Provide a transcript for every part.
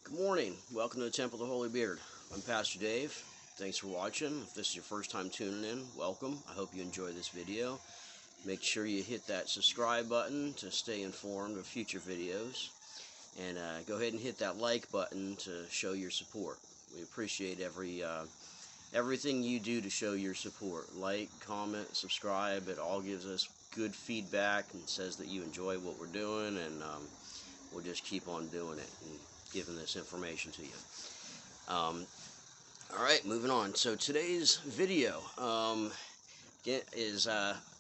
Good morning. Welcome to the Temple of the Holy Beard. I'm Pastor Dave. Thanks for watching. If this is your first time tuning in, welcome. I hope you enjoy this video. Make sure you hit that subscribe button to stay informed of future videos. And go ahead and hit that like button to show your support. We appreciate everything you do to show your support. Like, comment, subscribe. It all gives us good feedback and says that you enjoy what we're doing, and we'll just keep on doing it and giving this information to you. Alright, moving on. So today's video is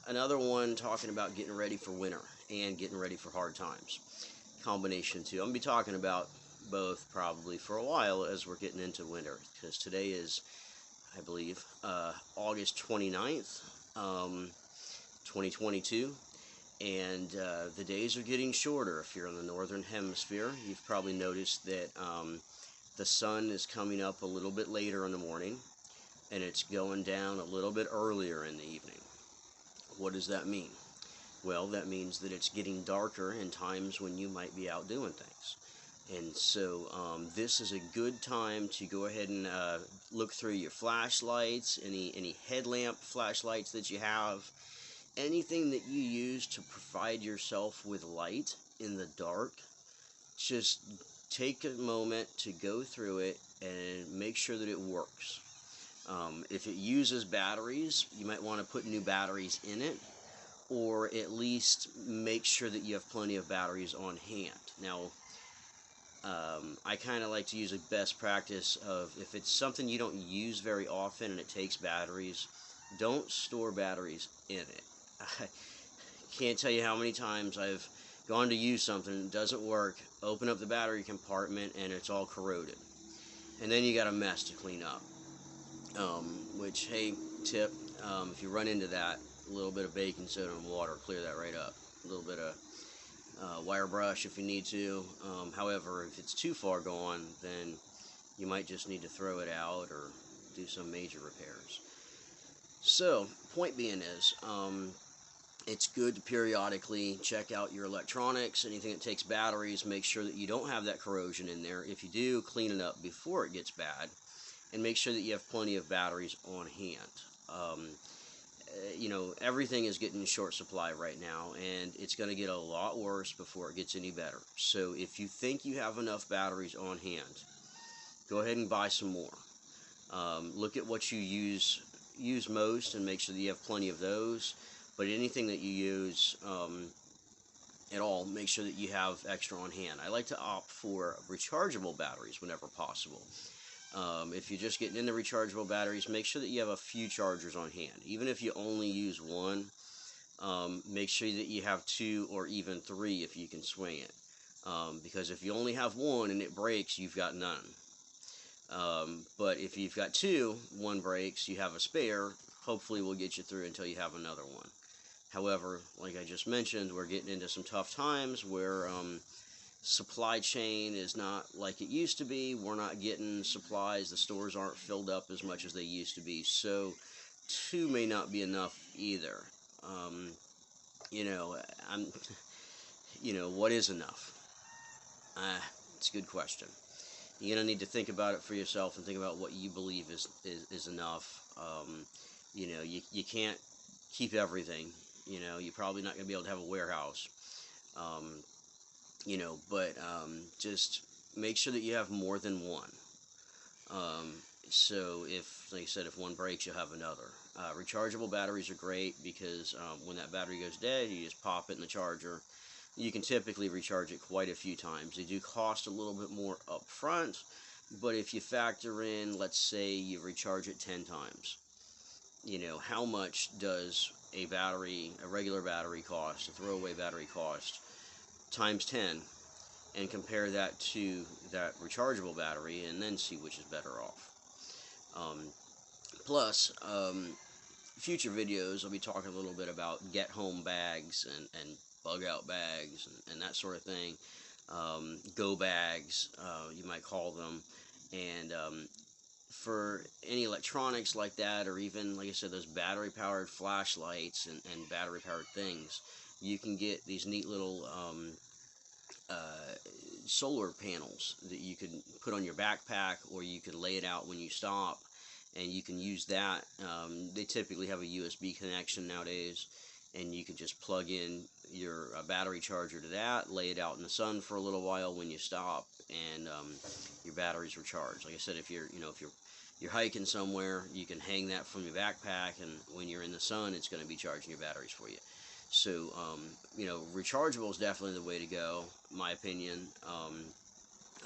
another one talking about getting ready for winter and getting ready for hard times. Combination two. I'm going to be talking about both probably for a while as we're getting into winter, because today is, I believe, August 29th, 2022. And the days are getting shorter. If you're in the northern hemisphere, you've probably noticed that the sun is coming up a little bit later in the morning, and it's going down a little bit earlier in the evening. What does that mean? Well, that means that it's getting darker in times when you might be out doing things. And so this is a good time to go ahead and look through your flashlights, any headlamp flashlights that you have, anything that you use to provide yourself with light in the dark. Just take a moment to go through it and make sure that it works. If it uses batteries, you might want to put new batteries in it, or at least make sure that you have plenty of batteries on hand. Now, I kind of like to use a best practice of, if it's something you don't use very often and it takes batteries, don't store batteries in it. I can't tell you how many times I've gone to use something, it doesn't work, open up the battery compartment, and it's all corroded. And then you got a mess to clean up. Which, hey, tip, if you run into that, a little bit of baking soda and water, clear that right up. A little bit of wire brush if you need to. However, if it's too far gone, then you might just need to throw it out or do some major repairs. So, point being is, it's good to periodically check out your electronics. Anything that takes batteries, make sure that you don't have that corrosion in there. If you do, clean it up before it gets bad, and make sure that you have plenty of batteries on hand. You know, everything is getting in short supply right now, and it's going to get a lot worse before it gets any better. So if you think you have enough batteries on hand, go ahead and buy some more. Look at what you use most and make sure that you have plenty of those. But anything that you use at all, make sure that you have extra on hand. I like to opt for rechargeable batteries whenever possible. If you're just getting into rechargeable batteries, make sure that you have a few chargers on hand. Even if you only use one, make sure that you have two or even three if you can swing it. Because if you only have one and it breaks, you've got none. But if you've got two, one breaks, you have a spare, hopefully will get you through until you have another one. However, like I just mentioned, we're getting into some tough times where supply chain is not like it used to be. We're not getting supplies. The stores aren't filled up as much as they used to be. So two may not be enough either. You know, what is enough? It's a good question. You're going to need to think about it for yourself and think about what you believe is enough. You know, you can't keep everything. You know, you're probably not going to be able to have a warehouse. You know, but just make sure that you have more than one. So if, like I said, if one breaks, you'll have another. Rechargeable batteries are great because when that battery goes dead, you just pop it in the charger. You can typically recharge it quite a few times. They do cost a little bit more up front, but if you factor in, let's say you recharge it 10 times, you know, how much does a regular battery cost, a throwaway battery cost, times 10, and compare that to that rechargeable battery, and then see which is better off. Plus, future videos, I'll be talking a little bit about get-home bags and bug-out bags and that sort of thing. Go bags, you might call them. And for any electronics like that, or even, like I said, those battery-powered flashlights and battery-powered things, you can get these neat little uh, solar panels that you can put on your backpack, or you can lay it out when you stop, and you can use that. They typically have a USB connection nowadays, and you can just plug in your battery charger to that, lay it out in the sun for a little while when you stop, and your batteries recharge. Like I said, if you're hiking somewhere, you can hang that from your backpack, and when you're in the sun, it's going to be charging your batteries for you. So, rechargeable is definitely the way to go, in my opinion.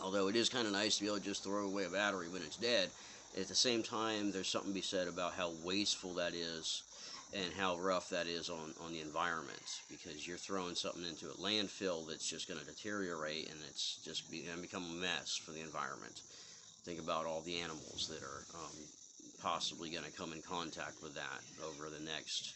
Although it is kind of nice to be able to just throw away a battery when it's dead, at the same time, there's something to be said about how wasteful that is and how rough that is on the environment, because you're throwing something into a landfill that's just going to deteriorate, and it's just going to become a mess for the environment. Think about all the animals that are possibly going to come in contact with that over the next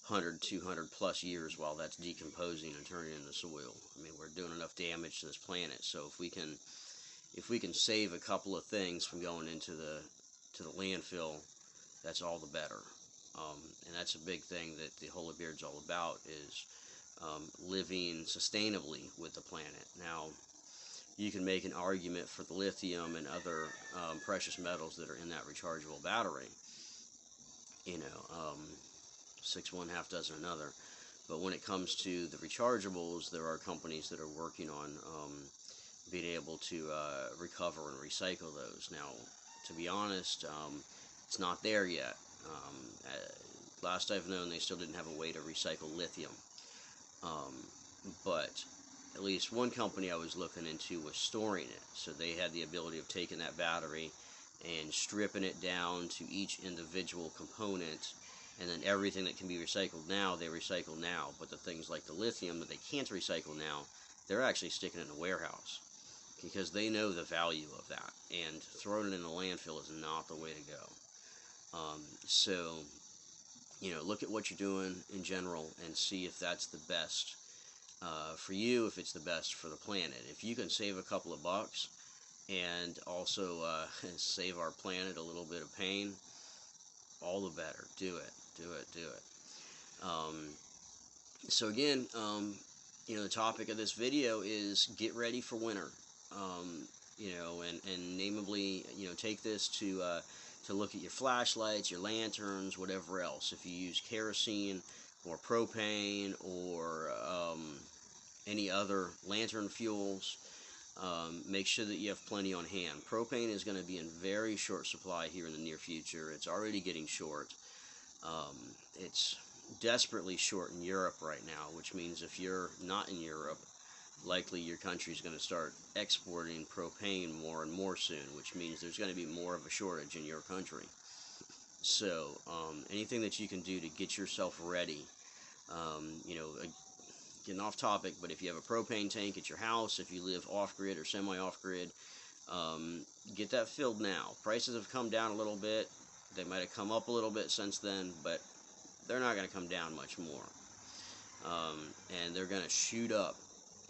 100, 200 plus years while that's decomposing and turning into soil. I mean, we're doing enough damage to this planet, so if we can save a couple of things from going into the landfill, that's all the better. And that's a big thing that the Holy Beard's all about, is living sustainably with the planet. Now, you can make an argument for the lithium and other precious metals that are in that rechargeable battery. Six one, half dozen another. But when it comes to the rechargeables, there are companies that are working on being able to recover and recycle those. Now, to be honest, it's not there yet. Last I've known, they still didn't have a way to recycle lithium. But at least one company I was looking into was storing it. So they had the ability of taking that battery and stripping it down to each individual component, and then everything that can be recycled now, they recycle now. But the things like the lithium that they can't recycle now, they're actually sticking it in a warehouse, because they know the value of that, and throwing it in a landfill is not the way to go. So, look at what you're doing in general and see if that's the best for you, if it's the best for the planet. If you can save a couple of bucks and also save our planet a little bit of pain, all the better. Do it. So again, the topic of this video is get ready for winter. And namely, take this to look at your flashlights, your lanterns, whatever else. If you use kerosene or propane or any other lantern fuels, make sure that you have plenty on hand. Propane is going to be in very short supply here in the near future. It's already getting short. It's desperately short in Europe right now, which means if you're not in Europe, likely your country is going to start exporting propane more and more soon, which means there's going to be more of a shortage in your country. So anything that you can do to get yourself ready, getting off topic, but if you have a propane tank at your house, if you live off-grid or semi-off-grid, get that filled now. Prices have come down a little bit. They might have come up a little bit since then, but they're not going to come down much more. And they're going to shoot up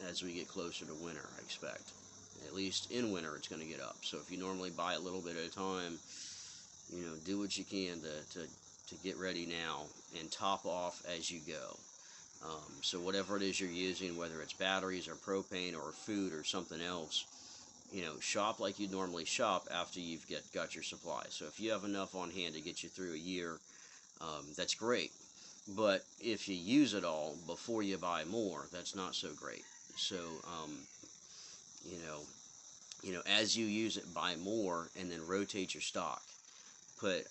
as we get closer to winter, I expect. At least in winter, it's going to get up. So if you normally buy a little bit at a time, do what you can to get ready now and top off as you go. So whatever it is you're using, whether it's batteries or propane or food or something else, shop like you normally shop after you've got your supply. So if you have enough on hand to get you through a year, that's great. But if you use it all before you buy more, that's not so great. So, as you use it, buy more, and then rotate your stock. Put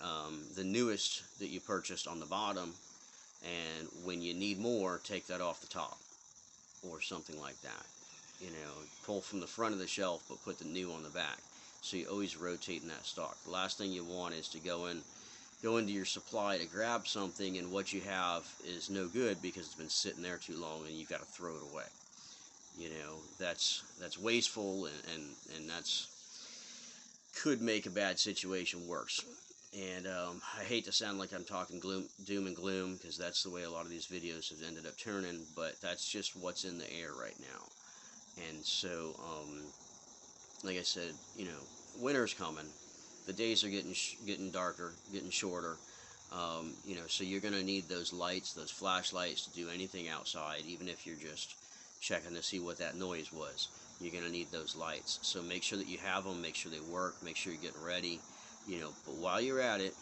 the newest that you purchased on the bottom, and when you need more, take that off the top, or something like that. Pull from the front of the shelf, but put the new on the back. So you always rotate in that stock. The last thing you want is to go into your supply to grab something, and what you have is no good because it's been sitting there too long, and you've got to throw it away. That's wasteful, and that's could make a bad situation worse. And I hate to sound like I'm talking doom and gloom, because that's the way a lot of these videos have ended up turning, but that's just what's in the air right now. And so, like I said, winter's coming. The days are getting darker, getting shorter. So you're going to need those lights, those flashlights, to do anything outside, even if you're just checking to see what that noise was. You're going to need those lights. So make sure that you have them, make sure they work, make sure you're getting ready, but while you're at it,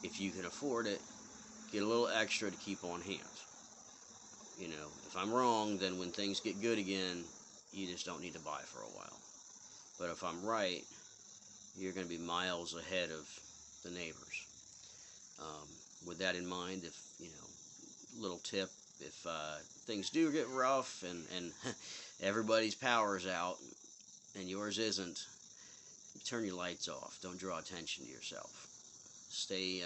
if you can afford it, get a little extra to keep on hand. If I'm wrong, then when things get good again, you just don't need to buy for a while. But if I'm right, you're going to be miles ahead of the neighbors. With that in mind, if, little tip, if things do get rough and everybody's power's out and yours isn't, turn your lights off. Don't draw attention to yourself. Stay,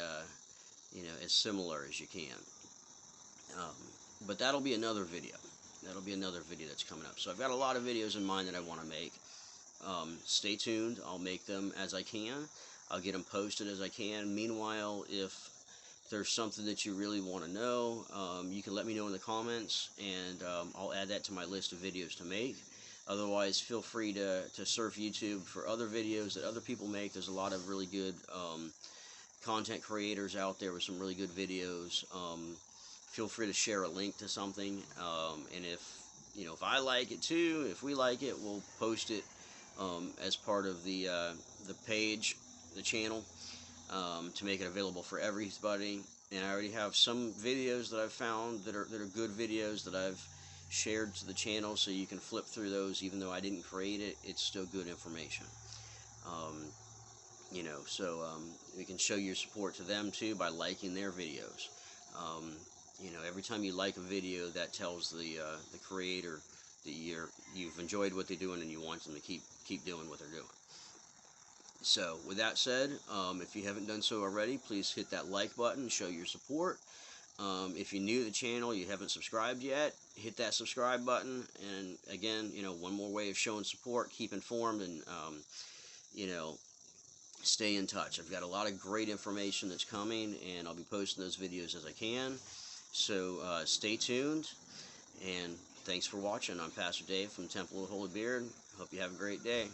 as similar as you can. But that'll be another video. That'll be another video that's coming up. So I've got a lot of videos in mind that I want to make. Stay tuned. I'll make them as I can. I'll get them posted as I can. Meanwhile, if there's something that you really want to know, you can let me know in the comments, and I'll add that to my list of videos to make. Otherwise, feel free to surf YouTube for other videos that other people make. There's a lot of really good content creators out there with some really good videos. Feel free to share a link to something, and if I like it too, if we like it, we'll post it as part of the page, the channel, to make it available for everybody. And I already have some videos that I've found that are good videos that I've shared to the channel, so you can flip through those. Even though I didn't create it, it's still good information. So you can show your support to them too by liking their videos. Every time you like a video, that tells the creator that you've enjoyed what they're doing and you want them to keep doing what they're doing. So with that said, if you haven't done so already, please hit that like button, show your support. If you're new to the channel, you haven't subscribed yet, hit that subscribe button. And again, one more way of showing support, keep informed, and stay in touch. I've got a lot of great information that's coming, and I'll be posting those videos as I can. So stay tuned, and thanks for watching. I'm Pastor Dave from Temple of the Holy Beard. Hope you have a great day.